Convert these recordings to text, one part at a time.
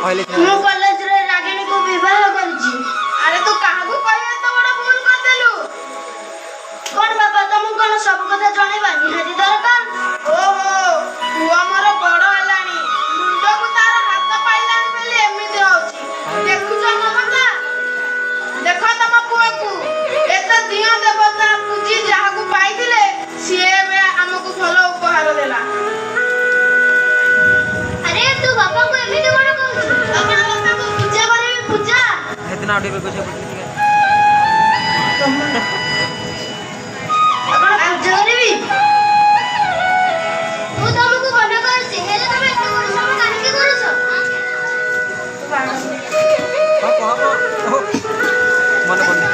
ମୁଁ କଲେଜରେ ରାଗିଣୀକୁ ବିବାହ କରିଛି। ଆରେ ତୁ କାହାକୁ କହିବା ତ ବଡ ଭୁଲ କରିଦେଲୁ। କଣ ବାପା ତମକୁ କଣ ସବୁ କଥା ଜଣେଇବା ନିହାତି ଦରକାର? ଓହୋ ପୁଅ ମୋର ବଡ ହେଲାଣି, ମୁଣ୍ଡକୁ ତାର ହାତ ପାଇଲାଣି ବୋଲି ଏମିତି ହଉଛି। ଦେଖୁଛ ମମତା, ଦେଖ ତମ ପୁଅକୁ ଏତେ ଦିଅ ଦେବତା ପୂଜି ଯାହାକୁ ପାଇଥିଲେ ସିଏ ଏବେ ଆମକୁ ଭଲ ଉପହାର ଦେଲା। ଆରେ ତୁ ବାପାଙ୍କୁ ଏମିତି କଣ କହୁଛୁ? ଆପଣ ବାପାଙ୍କୁ ପୂଜା କରିବି ପୂଜା। ହେଦିନ ଆଉ ଟିକେ ବେକସ ପଡ଼ିଛି ଟିକେ। ଆପଣ ପୂଜା କରିବି? ମୁଁ ତମକୁ ମନେ କରୁଛି, ହେଲେ ତମେ ଏତେ ପରିଶ୍ରମ କାହିଁକି କରୁଛ? ମନେ ପଡୁନି।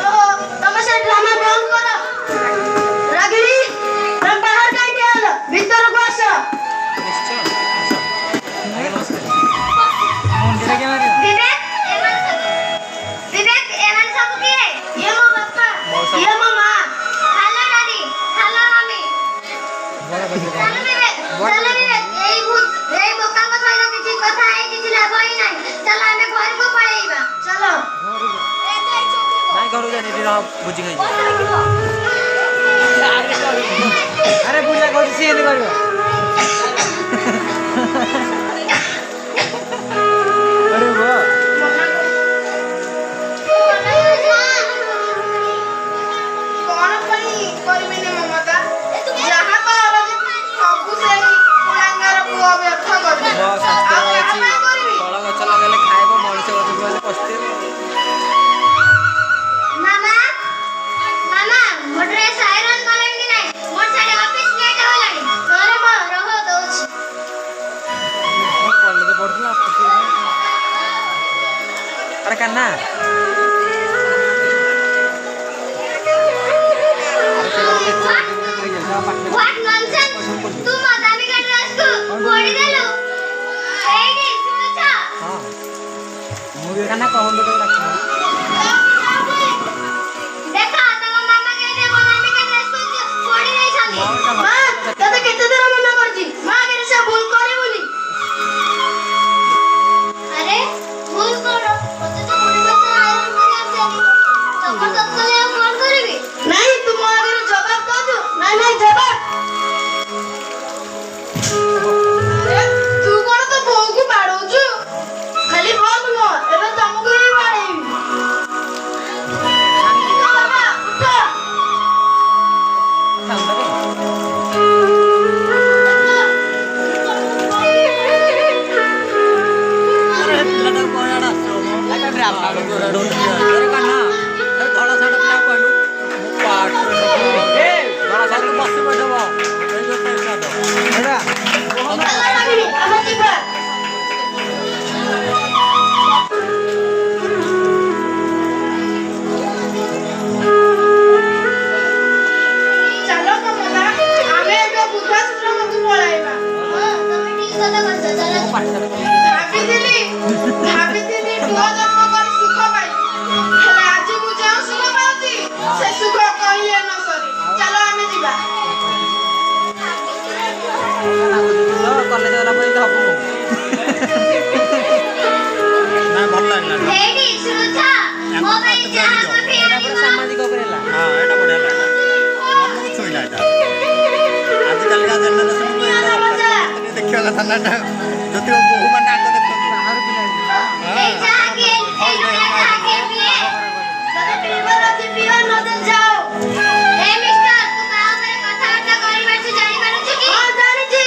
ଓହୋ ତମେ ସେ ଡ୍ରାମା ବନ୍ଦ କର। ରାଗିଣୀ ତମେ ବାହାର କାହିଁକି ଆଇଲ? ଭିତରକୁ ଆସ। ନିଶ୍ଚୟ विवेक एमन सब किए? ये मो बापा, ये मो माँ। Hello daddy, hello mummy. चलो विवेक, यही भूत, यही बोका को सहित किसी कथा है किसी लाभ ही नहीं। चलो हमें घर को पड़ेगा। चलो। नहीं घर जाने दे रहा बुझी गई। अरे बुझा कौन सी है नहीं करियो। अरे वाह। କଣ ପାଇଁ କରିବିନି ମମତା? ଯାହା ତ ଅଲଗା ସବୁ ସେଇ କୁଳାଙ୍ଗାର ପୁଅ ବ୍ୟର୍ଥ କରିବ। ଆଉ କାହା ପାଇଁ କରିବି? ଫଳ ଗଛ ଲଗେଇଲେ ଖାଇବ, ମଣିଷ ଗଛ ଲଗେଇଲେ ପସ୍ତେଇବ। मामा, मामा, मोर ड्रेस आयरन करें कि नहीं? मोर सारे ऑफिस लेट होलानी। अरे मां रहो दउछि। कॉलेज पढ़ुला अरे कन्ना व्हाट नॉनसेंस, तू मदामी का ड्रेस को फोड़ी देलु। एडी सुनछा? हां मुझे कन्ना कहन दे रखना। देखा तम मामा कहते मदामी का ड्रेस को फोड़ी नहीं छानी। मां तते केते दिन मना करजी, मां के से भूल करे बोली। अरे भूल करो, मते तो पूरी बात आयरन कर देनी। जबरदस्ती ले कौन करबी? नहीं तुम आगे जवाब दो दो। नहीं जवाब। ତୁ କଣ ତ ବୋଉକୁ ବାଡଉଛୁ? खाली बहुत नो एबे तुमको ही मारेबी। बाबा उठो। ଚାଲ ମମତା, ଆମେ ଏବେ ବୃଦ୍ଧାଶ୍ରମକୁ ପଳାଇବା। ତମେ ଠିକ କଥା କହିଛ। ଚାଲ। ଭାବିଥିଲି ପୁଅ ଜନ୍ମ କରି ସୁଖ ପାଇବି, ହେଲେ ଆଜି ମୁଁ ଯେଉଁ ସୁଖ ପାଉଛି ସେ ସୁଖ କହିଲେ ନ ସରେ। ଚାଲ ଆମେ ଯିବା। କଲେଜ ଗଲା ପରେ ହବ ନା ଭଲ ଲାଗିଲା। ଏଇଠି ଶୁଣୁଛ? ମୋ ପାଇଁ ଯାହା ବି ଏଟା ପୁରା ସାମାଜିକ ଉପରେ ହେଲା। ହଁ ଏଇଟା ବଢିଆ ଲାଗିଲା, ମନକୁ ଛୁଇଁଲା ଏଇଟା। ଆଜିକାଲିକା ଜେନେରେସନକୁ ଏଇଟା ଦେଖିବା କଥା ନା। ଏଇଟା ଯଦି ବୋହୂ ମାନେ ଆଗ ଦେଖନ୍ତୁ ବାହାର ପିଲା এই যাহা কি এই যাহা কি পিए তবে পিবার আছে পিও নদে যাও। এই মিস্টার তু কাও করে কথাবার্তা করি পারছু জানি পারছু কি? हां জানিছি।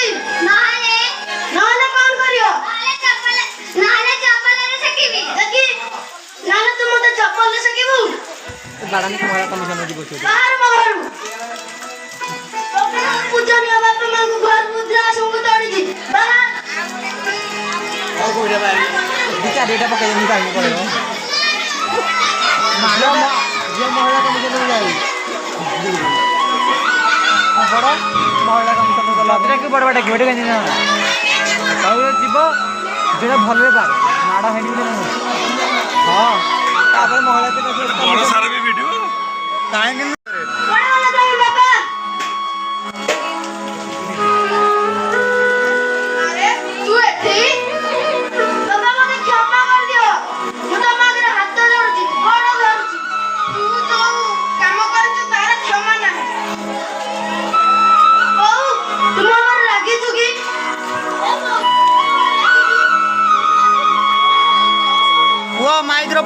নহলে কোন করিও? নহলে চপ্পল রে সকিবি। দেখি নহলে তু মতে চপ্পল রে সকিবু। ବାଡ଼ାନି ମହିଳା କମିଶନ ଯିବ ସେ ବାହାର ମହରୁ ପୂଜନୀୟ ବାପା ମାଙ୍କୁ ଘର ମୁଦ୍ରା ସଙ୍ଗୁ ତଡ଼ିଛି ବାହାର। ଆଉ କୋଉଟା ବାହାରି ଦିଟା ଦିଟା ପକେଇ ଦେମି କାହିଁ ପଳେଇବ ଯେ ମହିଳା କମିଶନ ଯାଇ ବଡ଼ ମହିଳା କମିଶନ ଗଲା କି ବଡ଼ ବଡ଼ ଡାକିବ ଏଠି କାହିଁ ଆଉ ଯିବ যেটা ଭଲରେ ବାର ମାଡ଼ ହେଇନି ବୋଲି ହଁ ତାପରେ ମହିଳା ବଡ଼ ସାର ବି ଭିଡ଼ିଓ କାହିଁକି ଆରେ ତୁ ଏଠି? ବାବା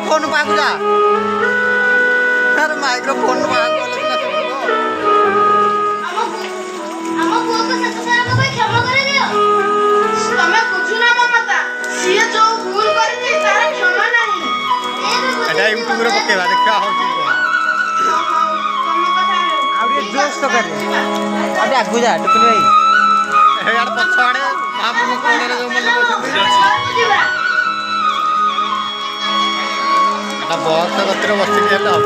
ମାଇକ୍ରୋଫୋନ୍ ପାଖକୁ ଯା ଆରେ ମାଇକ୍ରୋଫୋନ୍ ପାଖକୁ ଗଲେ ସିନା ଶୁଭିବ। ଆମ ପୁଅକୁ ଶେଷଥରକ ପାଇଁ କ୍ଷମା କରିଦିଅ। ତମେ ବୁଝୁନା ମମତା, ସିଏ ଯୋଉ ଭୁଲ କରିଛି ତାର କ୍ଷମା ନାହିଁ। ଏଇଟା ୟୁଟ୍ୟୁବରେ ପକେଇବା ଦେଖିବା ହଉଛି କ'ଣ। ତମ କଥା ହେଉ। ଆଉ ଟିକେ ଜୋସ୍ ତ କରେ। ଆଉ ଟିକେ ଆଗକୁ ଯା ଟୁକୁନି ଭାଇ। ହେଇଆଡ଼େ ପଛ ଆଡ଼େ ମହାପ୍ରଭୁ କୋଳରେ ଯେଉଁମାନେ ବସନ୍ତି ଯିବା। ଏଟା ବକ୍ସ ଗତିରେ ବସିକି ହେଲେ ହବ।